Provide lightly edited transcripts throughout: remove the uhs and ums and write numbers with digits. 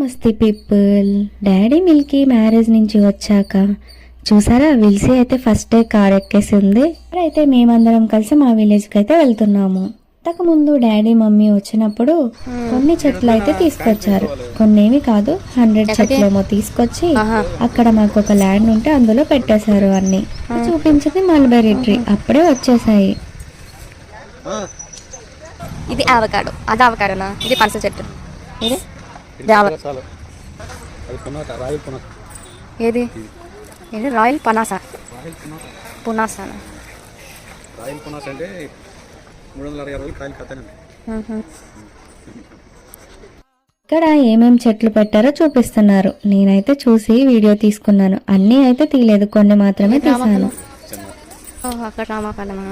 నమస్తే people. Daddy Milky marriage నుంచి వచ్చాక చూసారా, విల్సీ అయితే ఫస్ట్ డే కార్ ఎక్కేసింది. అయితే మేమందరం కలిసి మా విలేజ్కి అయితే వెళ్తున్నాము. అంతకు ముందు డాడీ మమ్మీ వచ్చినప్పుడు కొన్ని చెట్లు అయితే తీసుకొచ్చారు. కొన్నేమి కాదు, 100 చెట్లేమో తీసుకొచ్చి అక్కడ మాకు ఒక ల్యాండ్ ఉంటే అందులో పెట్టేశారు. అన్ని చూపించింది మల్బెర్రీ ట్రీ. అప్పుడే వచ్చేసాయి. ఇది అవకాడో, అది అవకాడోనా? ఇది పనస చెట్టు. ఇది ఏది ఏది రాయల్ పనాసా? పునాసా అంటే 360 కాయలు కథనండి. ఇక్కడ ఏమేం చెట్లు పెట్టారో చూపిస్తున్నారు. నేనైతే చూసి వీడియో తీసుకున్నాను. అన్నీ అయితే తీయలేదు, కొన్ని మాత్రమే తీసాను. అక్కడ రామాఫలమా?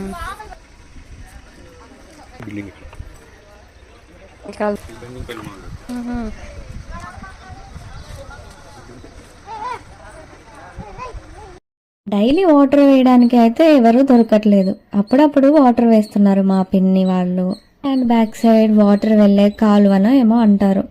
డైలీ వాటర్ వేయడానికి అయితే ఎవరు దొరకట్లేదు. అప్పుడప్పుడు వాటర్ వేస్తున్నారు మా పిన్ని వాళ్ళు. అండ్ బ్యాక్ సైడ్ వాటర్ వెళ్ళే కాలువన ఏమో అంటారు,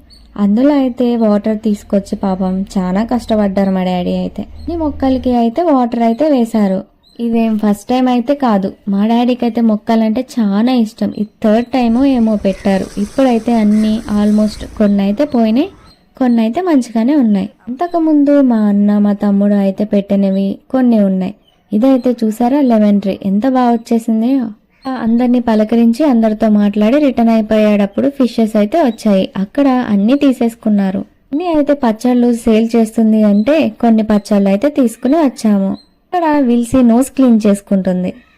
అందులో అయితే వాటర్ తీసుకొచ్చి పాపం చాలా కష్టపడ్డారు మా డాడీ అయితే. ఈ మొక్కలకి అయితే వాటర్ అయితే వేశారు. ఇదేం ఫస్ట్ టైం అయితే కాదు, మా డాడీకి అయితే మొక్కలంటే చాలా ఇష్టం. ఇది 3rd టైమో ఏమో పెట్టారు. ఇప్పుడైతే అన్ని ఆల్మోస్ట్ కొన్ని అయితే పోయినాయి, కొన్ని అయితే మంచిగానే ఉన్నాయి. అంతకుముందు మా అన్న మా తమ్ముడు అయితే పెట్టినవి కొన్ని ఉన్నాయి. ఇదైతే చూసారా, లెమన్ ట్రీ ఎంత బాగా వచ్చేసింది. అందరినీ పలకరించి అందరితో మాట్లాడి రిటర్న్ అయిపోయేటప్పుడు ఫిషెస్ అయితే వచ్చాయి. అక్కడ అన్ని తీసేసుకున్నారు. అన్ని అయితే పచ్చళ్ళు సేల్ చేస్తుంది అంటే కొన్ని పచ్చళ్ళు అయితే తీసుకుని వచ్చాము. ఇక్కడ విల్సీ నోస్ క్లీన్ చేసుకుంటుంది.